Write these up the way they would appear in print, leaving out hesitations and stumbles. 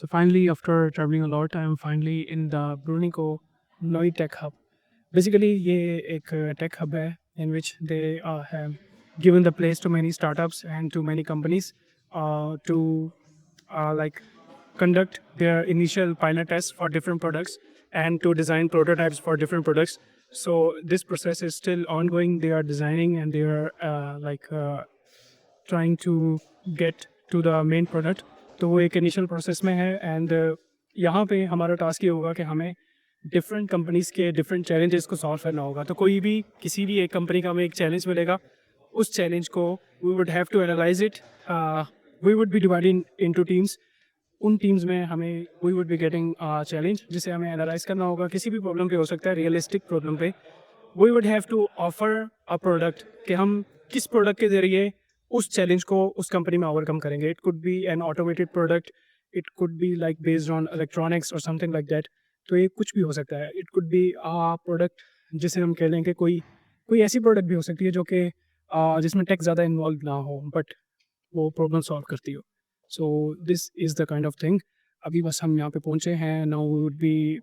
So finally, after traveling a lot, I am finally in the Brunico Noi Tech Hub. Basically, ये एक tech hub है in which they have given the place to many startups and to many companies to like conduct their initial pilot tests for different products and to design prototypes for different products. So this process is still ongoing. They are designing and they are trying to get to the main product. तो वो एक initial process में है and यहाँ पे हमारा task ये होगा कि हमें डिफरेंट कंपनीज़ के डिफरेंट चैलेंजेस को सॉल्व करना होगा. तो कोई भी किसी भी एक कंपनी का हमें एक चैलेंज मिलेगा, उस चैलेंज को we would have to analyse it. We would be divided into teams. उन टीम्स में हमें we would be getting challenge जिसे हमें एनालाइज करना होगा. किसी भी प्रॉब्लम पे हो सकता है, रियलिस्टिक प्रॉब्लम पे. We would have to offer a product कि हम किस प्रोडक्ट के ज़रिए उस चैलेंज को उस कंपनी में ओवरकम करेंगे. It could be an automated product, it could be like based on electronics और समथिंग लाइक दैट. तो ये कुछ भी हो सकता है. It could be a product जिसे हम कह लें कि कोई कोई ऐसी प्रोडक्ट भी हो सकती है जो कि जिसमें टेक ज़्यादा इन्वॉल्व ना हो बट वो प्रॉब्लम सॉल्व करती हो. So this is the kind of thing. अभी बस हम यहाँ पे पहुँचे हैं. Now we would be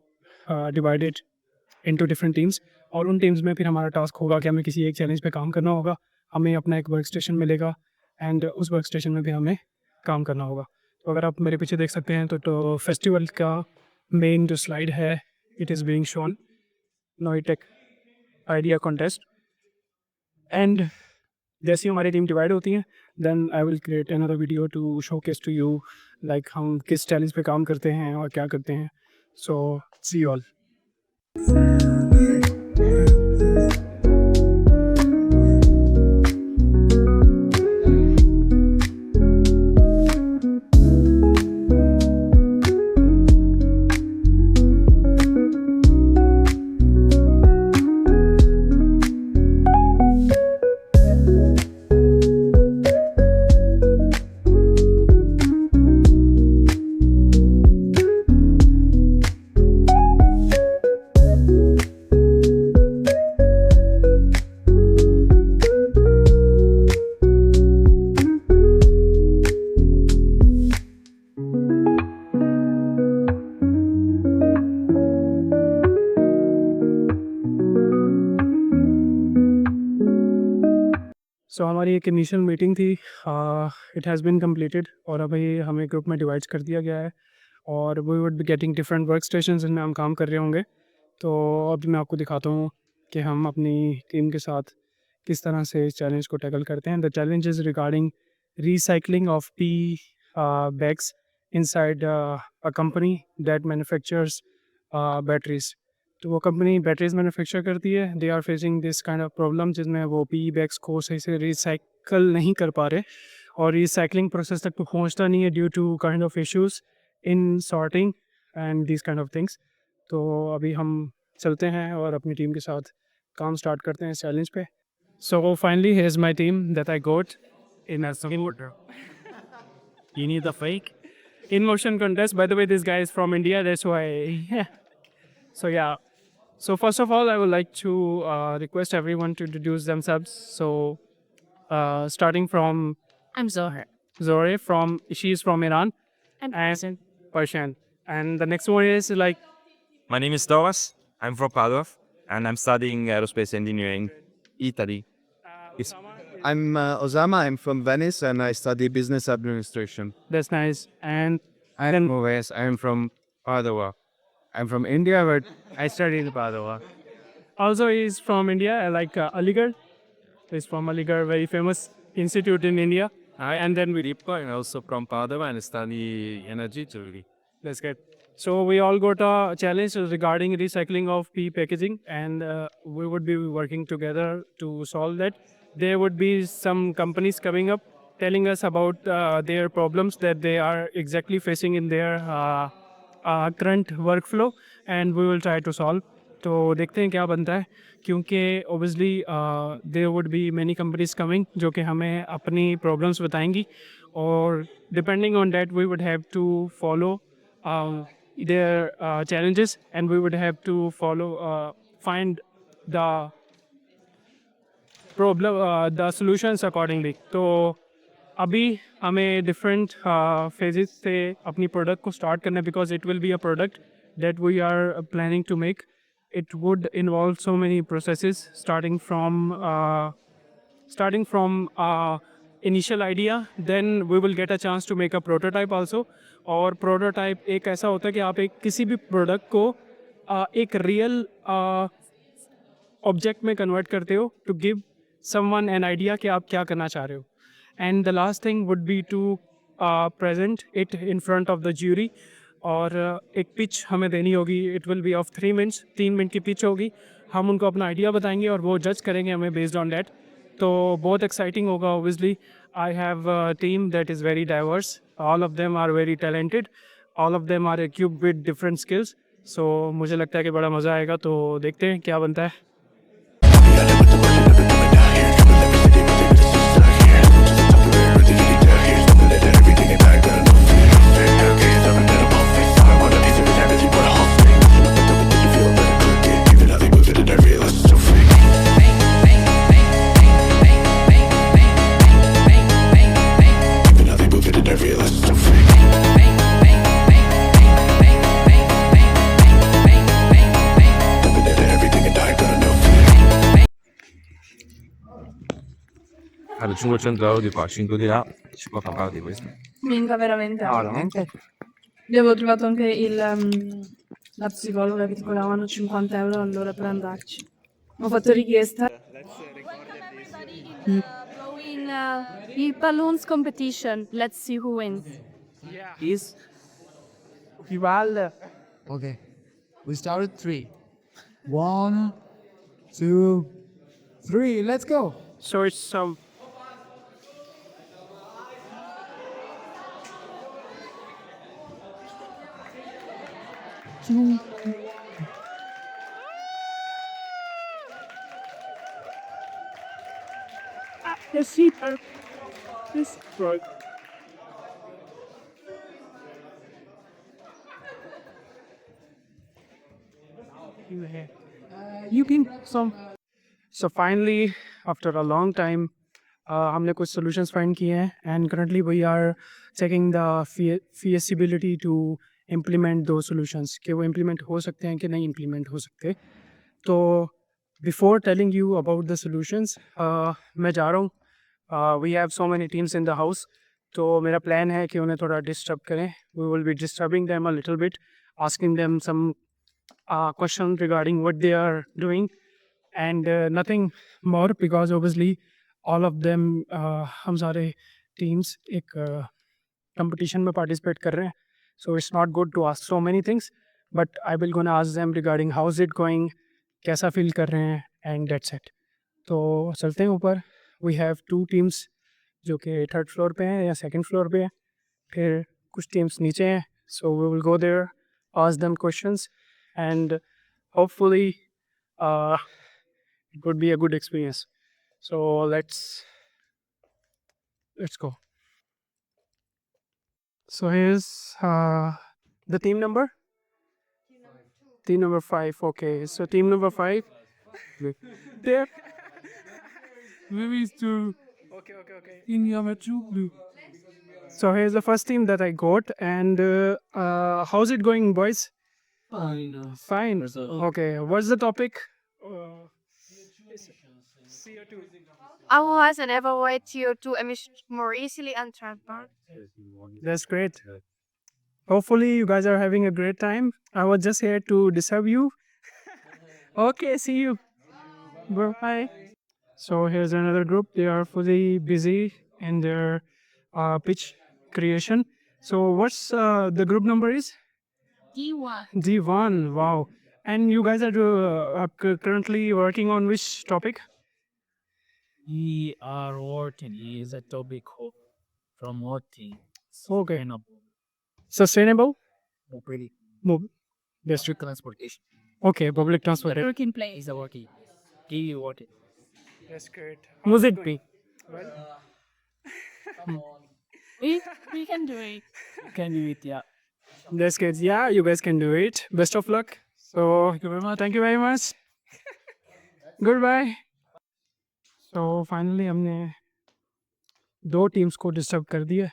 divided into different teams और उन टीम्स में फिर हमारा टास्क होगा कि हमें किसी एक चैलेंज पे काम करना होगा. हमें अपना एक वर्क स्टेशन मिलेगा एंड उस वर्क स्टेशन में भी हमें काम करना होगा. तो अगर आप मेरे पीछे देख सकते हैं तो फेस्टिवल का मेन जो स्लाइड है, it is being shown Noitech idea contest. And जैसे ही हमारी टीम डिवाइड होती है then I will create another video to showcase to you like हम किस चैलेंज पे काम करते हैं और क्या करते हैं. सो सी ऑल. सो हमारी एक इनिशियल मीटिंग थी, इट हैज़ बीन कम्प्लीटेड और अभी हमें ग्रुप में डिवाइड कर दिया गया है और we would be getting different work station जिनमें हम काम कर रहे होंगे. तो अभी मैं आपको दिखाता हूँ कि हम अपनी टीम के साथ किस तरह से इस चैलेंज को टैकल करते हैं. The challenge is regarding recycling of tea bags inside a company that manufactures batteries. तो वो कंपनी बैटरीज मैन्युफैक्चर करती है. They are facing this kind of problem जिसमें वो पी बैग्स को सही से रिसाइकल नहीं कर पा रहे और रिसाइकलिंग प्रोसेस तक तो पहुंचता नहीं है due to kind of issues in sorting and this kind of things. तो अभी हम चलते हैं और अपनी टीम के साथ काम स्टार्ट करते हैं इस चैलेंज पे. So finally here is my team that I got in a order. You need the fake in motion contest. By the way, this guy is from India, that's why. So yeah. So first of all, I would like to request everyone to introduce themselves. So starting from I'm Zohar. Zohar, she is from Iran, I'm and Persian. Persian, and the next one is like My name is Doras. I'm from Padua and I'm studying aerospace engineering, Italy. It's- I'm Osama. I'm from Venice and I study business administration. that's nice. And I'm Moves. I'm from Padua. I'm from India, but I study in Padua. also he's from India, like Aligarh. He's from Aligarh, very famous institute in India. I and then with Ipko and also from Padua and study energy theory. That's good. So we all got a challenge regarding recycling of pea packaging, and we would be working together to solve that. There would be some companies coming up telling us about their problems that they are exactly facing in their current workflow, and we will try to solve. तो देखते हैं क्या बनता है, क्योंकि obviously there would be many companies coming जो कि हमें अपनी problems बताएंगी और depending on that we would have to follow their challenges and we would have to follow find the problem the solutions accordingly. तो अभी हमें डिफरेंट फेजेस से अपनी प्रोडक्ट को स्टार्ट करना है because it will be a product that we are planning to make. It would involve so many processes starting from initial idea, then we will get a chance to make a prototype also. और prototype एक ऐसा होता है कि आप एक किसी भी प्रोडक्ट को एक रियल ऑब्जेक्ट में कन्वर्ट करते हो to give someone an idea कि आप क्या करना चाह रहे हो. And the last thing would be to present it in front of the jury. और एक पिच हमें देनी होगी. It will be of 3 minutes, 3 minute की पिच होगी. हम उनको अपना आइडिया बताएंगे और वो जज करेंगे हमें बेस्ड ऑन दैट. तो बहुत एक्साइटिंग होगा. Obviously I have team that is very diverse. All of them are very talented. All of them are equipped with different skills. So मुझे लगता है कि बड़ा मज़ा आएगा. तो देखते हैं क्या बनता है. Raggiungo il centro di qua, 5 di là, si può parlare di questo. Minchia, veramente. veramente? Abbiamo trovato anche la psicologa che ti pagavano 50 euro all'ora per andarci. Ho fatto richiesta. In the balloons competition. Let's see who wins. Is Rival. Okay. We start at 3. 1, 2, 3. Let's go. So it's some. Yes, see, this right. You can some. So finally, after a long time, हमने कुछ solutions find किए हैं and currently we are checking the feasibility to implement those solutions कि वो implement हो सकते हैं कि नहीं implement हो सकते. तो before telling you about the solutions, मैं जा रहा हूँ. We have so many teams in the house. तो मेरा plan है कि उन्हें थोड़ा disturb करें. We will be disturbing them a little bit, asking them some questions regarding what they are doing and nothing more because obviously all of them हम सारे teams एक competition में participate कर रहे हैं. So it's not good to ask so many things, but I will gonna ask them regarding how's it going, कैसा feel कर रहे हैं and that's it. तो चलते हैं ऊपर. We have 2 teams जो कि 3rd floor पे हैं या 2nd floor पे हैं. फिर कुछ teams नीचे हैं. So we will go there, ask them questions and hopefully it would be a good experience. So let's go. So here's the team number. Team number 5. Okay, so team number 5. There. Maybe it's too. Okay. In your blue. So here's the first team that I got, and how's it going, boys? Fine. Fine. Okay. What's the topic? CO2. Analyze and evaluate CO2 emissions more easily and transparent. That's great. Hopefully, you guys are having a great time. I was just here to disturb you. Okay, see you. Bye. So here's another group. They are fully busy in their pitch creation. So what's the group number is? D1. D1. Wow. And you guys are currently working on which topic? We are working is a topic of promoting Okay. sustainable Sustainable? mobility, District. transportation. Okay, public transport. Working place. Is a working. Give you what it. That's great. How's it be? We can do it. Can do it, yeah. That's good. Yeah, you guys can do it. Best of luck. So, thank you very much. Goodbye. So, finally, हमने 2 teams को disturb कर दिया।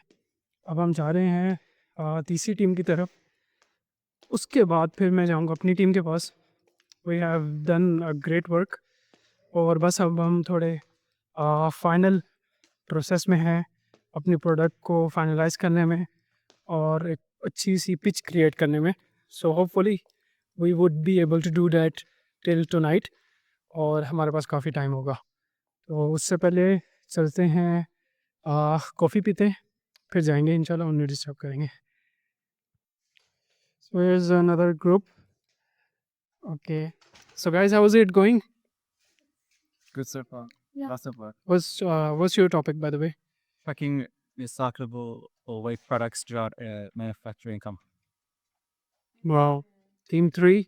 अब हम जा रहे हैं तीसरी टीम की तरफ। उसके बाद फिर मैं जाऊंगा अपनी टीम के पास। We have done a great work और बस अब हम थोड़े फाइनल प्रोसेस में हैं अपनी प्रोडक्ट को फाइनलाइज करने में और एक अच्छी सी पिच क्रिएट करने में। So hopefully we would be able to do that till tonight और हमारे पास काफ़ी टाइम होगा। तो उससे पहले चलते हैं कॉफ़ी पीते हैं, फिर जाएंगे इंशाल्लाह, उन्हें डिस्टर्ब करेंगे। So here's another group. Okay. So guys, how is it going? Good so far. Yeah. Lots of work. What's your topic, by the way? Tracking recyclable or waste products throughout manufacturing company. Wow. Team 3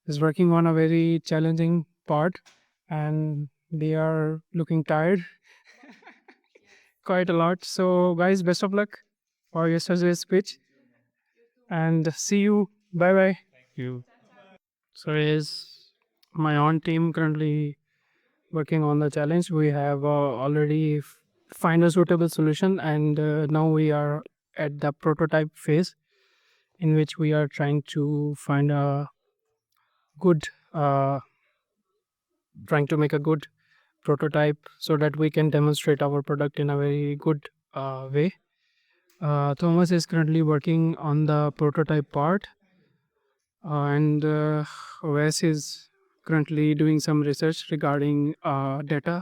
is working on a very challenging part and they are looking tired quite a lot. So guys, best of luck for yesterday's speech and see you. Bye bye. Thank you. So is my own team currently working on the challenge. We have already find a suitable solution and now we are at the prototype phase in which we are trying to find a good trying to make a good prototype so that we can demonstrate our product in a very good way. Thomas is currently working on the prototype part and Wes is currently doing some research regarding data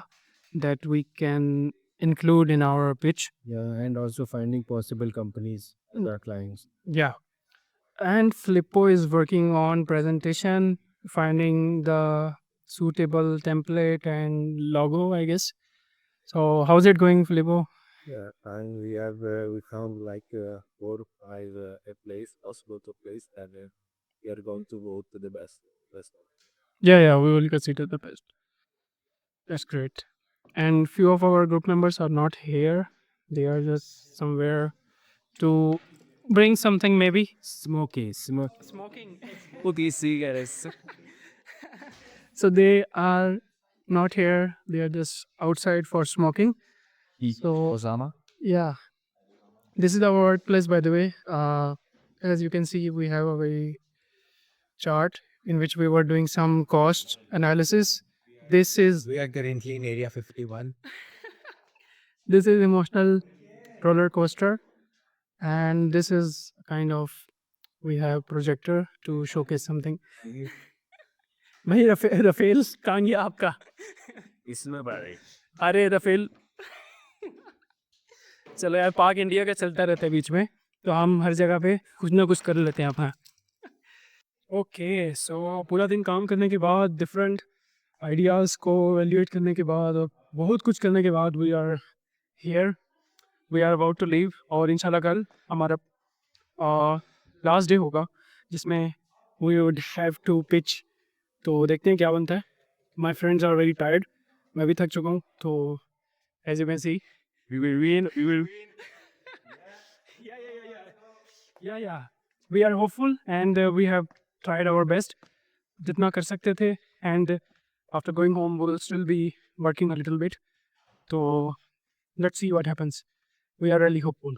that we can include in our pitch. Yeah, and also finding possible companies as our clients. Yeah. And Filippo is working on presentation, finding the suitable template and logo, I guess. So how's it going, Filippo? Yeah, and we found like 4 or 5 a place, possible to place, and we are going to vote to the best. Yeah, we will consider the best. That's great. And few of our group members are not here. They are just somewhere to bring something maybe. Smoking. Smoking. Smoking cigarettes. So they are not here. They are just outside for smoking. So Osama. yeah, this is our workplace, by the way. As you can see, we have a very chart in which we were doing some cost analysis. This is We are currently in Area 51. this is emotional roller coaster, and this is kind of we have projector to showcase something. भाई Rafale कहाँ गया आपका? इसमें बड़े अरे Rafale चलो यार, पाक इंडिया का चलता रहता है बीच में, तो हम हर जगह पे कुछ ना कुछ कर लेते हैं अपना। ओके, सो पूरा दिन काम करने के बाद, डिफरेंट आइडियाज़ को एवेल्यूएट करने के बाद और बहुत कुछ करने के बाद we are here, we are about to leave. और इंशाल्लाह कल हमारा लास्ट डे होगा जिसमें we would have to pitch. तो देखते हैं क्या बनता है। My friends are very tired, मैं भी थक चुका हूँ। तो as you can see we will win. Yeah. We are hopeful and we have tried our best. जितना कर सकते थे, and after going home we will still be working a little bit. So let's see what happens. We are really hopeful.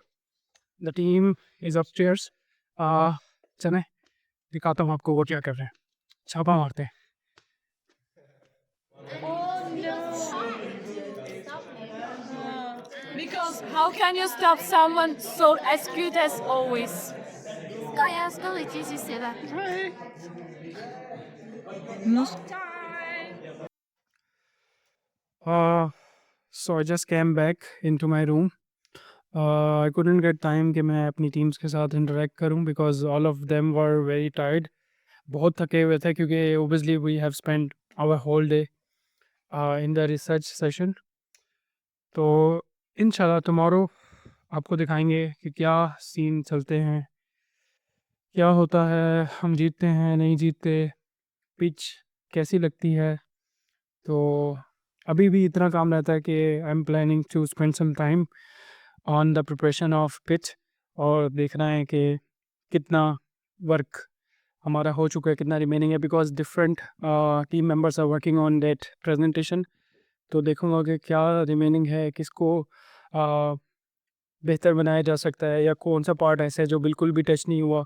The team is upstairs. चलें दिखाता हूँ आपको वो क्या कर रहे हैं। छापा मारते हैं। Because how can you stop someone so as good as always? Kaya stole it, you say that. So I just came back into my room. I couldn't get time कि मैं अपनी टीम्स के साथ interact करूं because all of them were very tired. बहुत थके हुए थे क्योंकि obviously we have spent our whole day in the research session. तो इंशाल्लाह tomorrow आपको दिखाएंगे कि क्या सीन चलते हैं, क्या होता है, हम जीतते हैं नहीं जीतते, पिच कैसी लगती है। तो अभी भी इतना काम रहता है कि I am planning to spend some time on the preparation of pitch और देखना है कि कितना वर्क हमारा हो चुका है, कितना रिमेनिंग है, because different team members are working on that presentation. तो देखूंगा कि क्या रिमेनिंग है, किसको बेहतर बनाया जा सकता है, या कौन सा पार्ट ऐसा है जो बिल्कुल भी टच नहीं हुआ,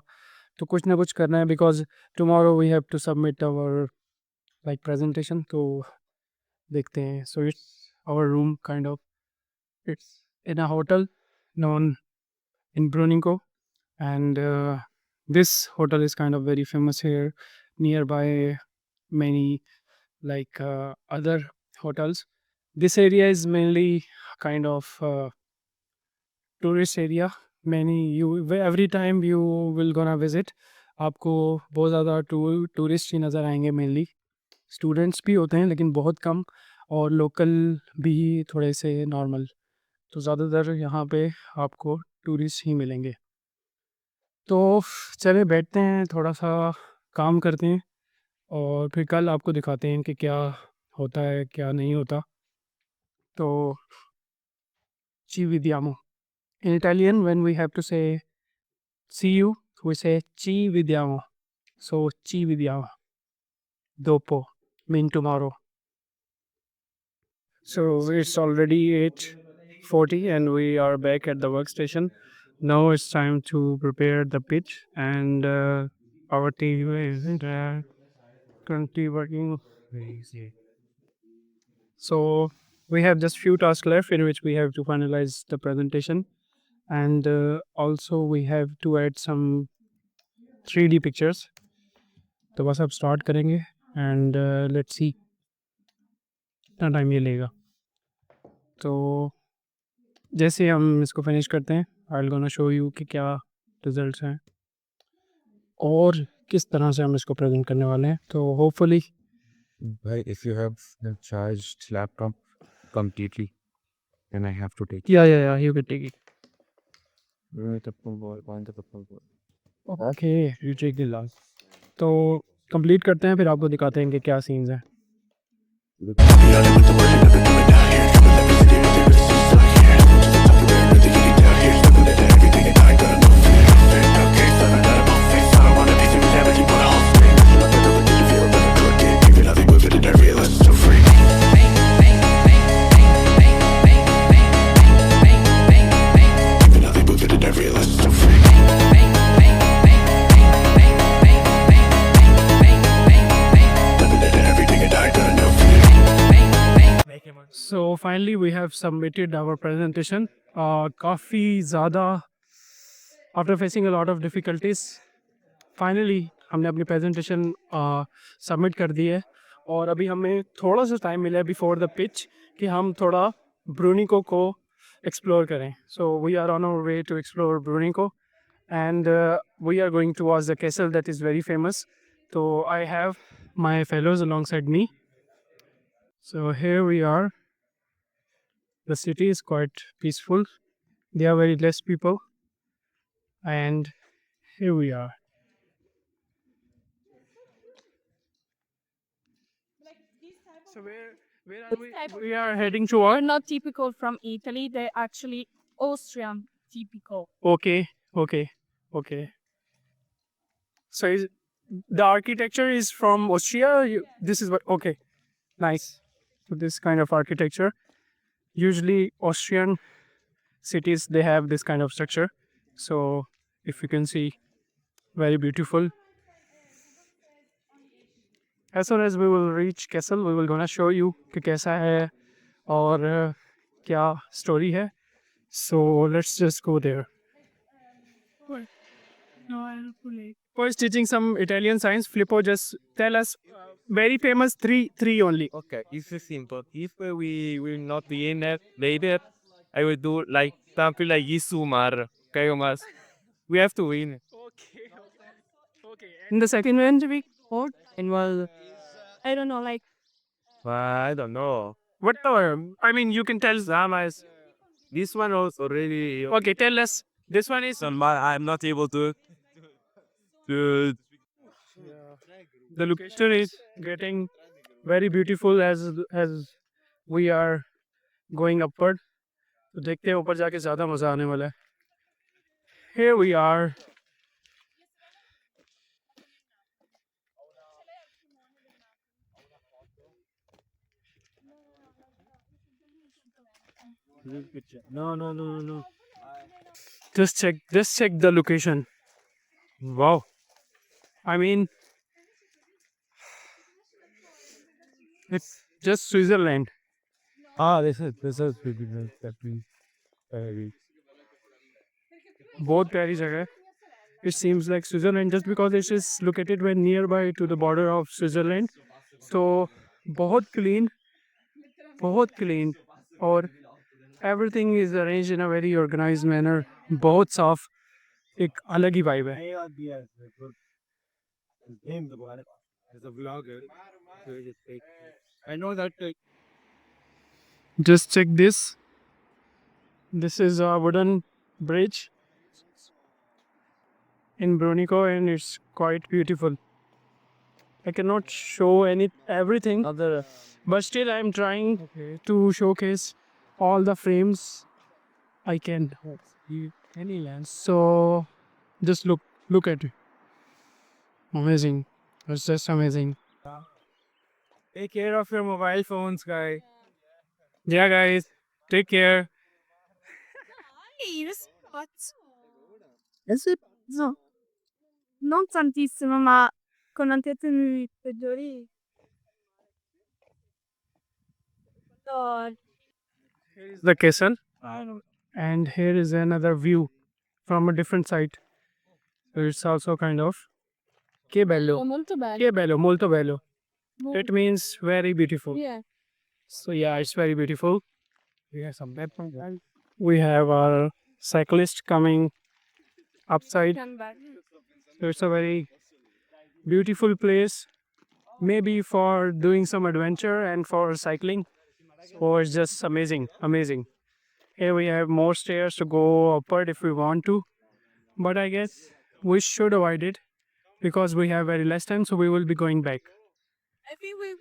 तो कुछ ना कुछ करना है, because tomorrow we have to submit our like presentation. तो देखते हैं। So it's our room kind of, it's in a hotel known in Brunico, and this hotel is kind of very famous here, nearby many like other hotels. This area is mainly kind of tourist area. Every time you will gonna visit, आपको बहुत ज़्यादा tourist ही नज़र आएंगे। Mainly students भी होते हैं लेकिन बहुत कम, और लोकल भी थोड़े से नॉर्मल। तो ज़्यादातर यहाँ पे आपको टूरिस्ट ही मिलेंगे। तो चले बैठते हैं, थोड़ा सा काम करते हैं, और फिर कल आपको दिखाते हैं कि क्या होता है क्या नहीं होता। तो ci vediamo. In Italian, when we have to say see you, we say ci vediamo. So ci vediamo. Dopo mean tomorrow. So it's already 8:40 and we are back at the workstation. Now it's time to prepare the pitch, and our team is currently working. So we have just few tasks left in which we have to finalize the presentation, and also we have to add some 3D pictures. तो बस अब start करेंगे, and let's see कितना time ये लेगा। तो जैसे हम इसको फिनिश करते हैं, I will gonna show you कि क्या रिजल्ट्स हैं और किस तरह से हम इसको प्रेजेंट करने वाले हैं। तो hopefully But if you have a charged laptop completely, then I have to take या you can take it. the full ball, the full ball. Okay, you take the last. तो कंप्लीट करते हैं, फिर आपको दिखाते हैं कि क्या सीन्स हैं। So finally we have submitted our presentation. काफ़ी ज़्यादा after facing a lot of difficulties, finally हमने अपनी presentation submit कर दी है। और अभी हमें थोड़ा सा टाइम मिला है before the pitch कि हम थोड़ा ब्रूनिको को explore करें। So we are on our way to explore Brunico, and we are going towards the castle that is very famous. So I have my fellows alongside me. So here we are. The city is quite peaceful. There are very less people, and here we are. So where are we? We are heading Are toward. not typical from Italy. They're actually Austrian typical. Okay. So the architecture is from Austria. This is what. Okay, nice. So this kind of architecture. Usually Austrian cities, they have this kind of structure. So if you can see, very beautiful. As soon as we will reach castle, we will gonna show you कि कैसा है और क्या story है. So let's just go there. No, I'll pull it. Who is teaching some Italian science? Filippo, just tell us very famous three only. Okay, it's simple. If we will not be in it later, I will do like something like Isumar, Kayomas. We have to win. Okay. And the second one to be called? And well, I don't know, like I don't know. Whatever. I mean, you can tell Zamas. This one was already. Okay, tell us. This one is I'm not able to. the location is getting very beautiful as we are going upward. तो देखते हैं ऊपर जाके ज़्यादा मज़ा आने वाला है. Here we are. No. Just check the location. Wow. I mean, it's just Switzerland. This is definitely very. बहुत प्यारी जगह है. It seems like Switzerland just because it is located very nearby to the border of Switzerland. So बहुत clean और everything is arranged in a very organized manner. बहुत साफ, एक अलग ही vibe है. As a vlogger, so just take. I know that. Just check this. This is a wooden bridge in Brunico and it's quite beautiful. I cannot show everything, but still I'm trying to showcase all the frames I can. Any lens. So just look at it. Amazing. It's just amazing. Take care of your mobile phones, guys. Yeah guys, take care. No. Non tantissimo, ma con antietemui peggiori. Here is the castle and here is another view from a different side. So it's also kind of che bello. Molto bello. Che bello, molto bello. It means very beautiful. Yeah. So yeah, it's very beautiful. We have our cyclist coming upside. So it's a very beautiful place. Maybe for doing some adventure and for cycling. Or it's just amazing. Here we have more stairs to go upward if we want to. But I guess we should avoid it because we have very less time, so we will be going back. I think we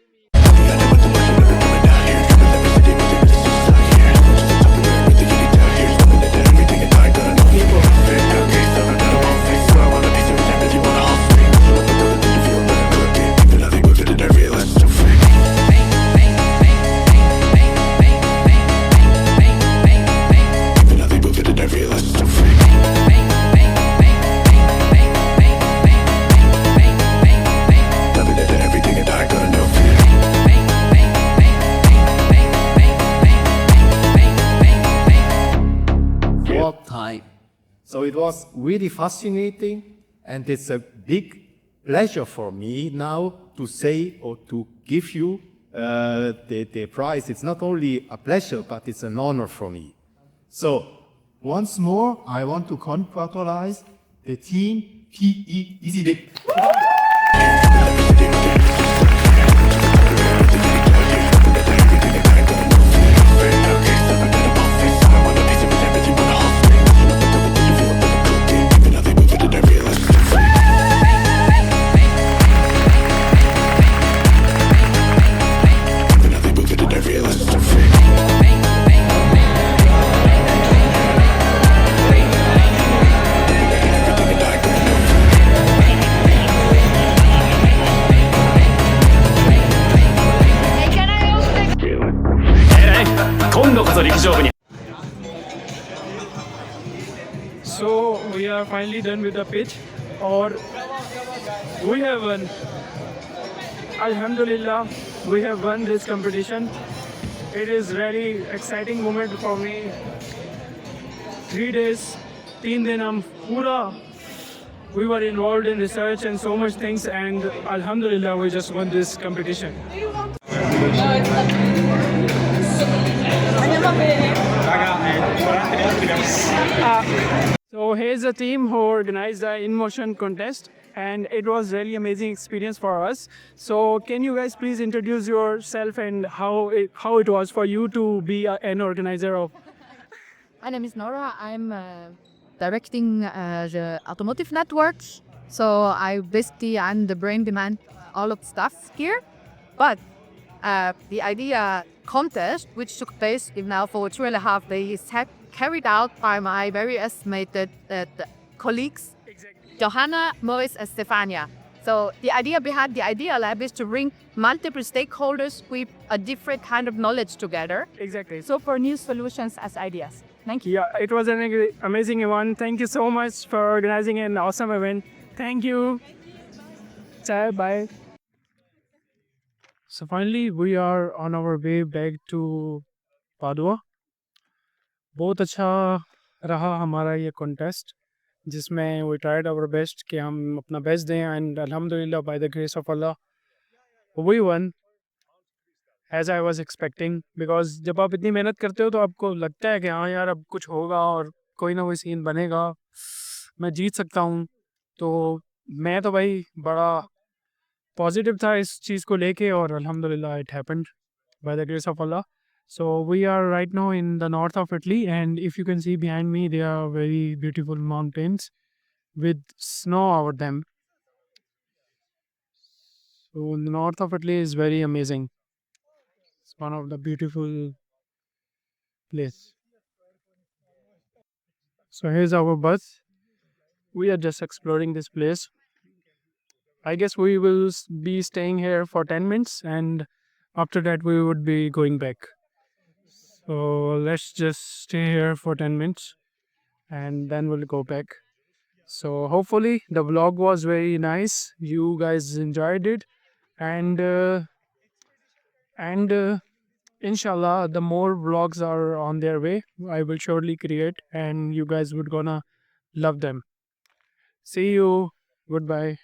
time. So it was really fascinating, and it's a big pleasure for me now to say or to give you the prize. It's not only a pleasure, but it's an honor for me. So once more, I want to congratulate the team PE EasyDick. So we are finally done with the pitch, or we have won. Alhamdulillah, we have won this competition. It is really exciting moment for me. 3 days, 3 दिन हम पूरा we were involved in research and so much things, and Alhamdulillah we just won this competition. So here's the team who organized the InMotion contest, and it was really amazing experience for us. So can you guys please introduce yourself and how it was for you to be an organizer of? My name is Nora. I'm directing the automotive networks. So I'm the brain behind all of the stuff here. But the idea contest, which took place now for 2.5 days, carried out by my very estimated colleagues, Johanna, Morris, and Stefania. So the idea behind the Idea Lab is to bring multiple stakeholders with a different kind of knowledge together. Exactly. So for new solutions as ideas. Thank you. Yeah, it was an amazing event. Thank you so much for organizing an awesome event. Thank you. Ciao, bye. So finally, we are on our way back to Padua. बहुत अच्छा रहा हमारा ये contest जिसमें we tried our best कि हम अपना best दें and alhamdulillah by the grace of Allah we won as I was expecting because जब आप इतनी मेहनत करते हो तो आपको लगता है कि हाँ यार अब कुछ होगा और कोई ना कोई सीन बनेगा, मैं जीत सकता हूँ. तो मैं तो भाई बड़ा पॉजिटिव था इस चीज़ को लेके और अल्हम्दुलिल्लाह it happened by the grace of Allah. So we are right now in the north of Italy, and if you can see behind me, there are very beautiful mountains with snow over them. So the north of Italy is very amazing. It's one of the beautiful place. So here's our bus. We are just exploring this place. I guess we will be staying here for 10 minutes and after that we would be going back. So let's just stay here for 10 minutes and then we'll go back. So hopefully the vlog was very nice. You guys enjoyed it and inshallah the more vlogs are on their way. I will surely create and you guys would gonna love them. See you. Goodbye.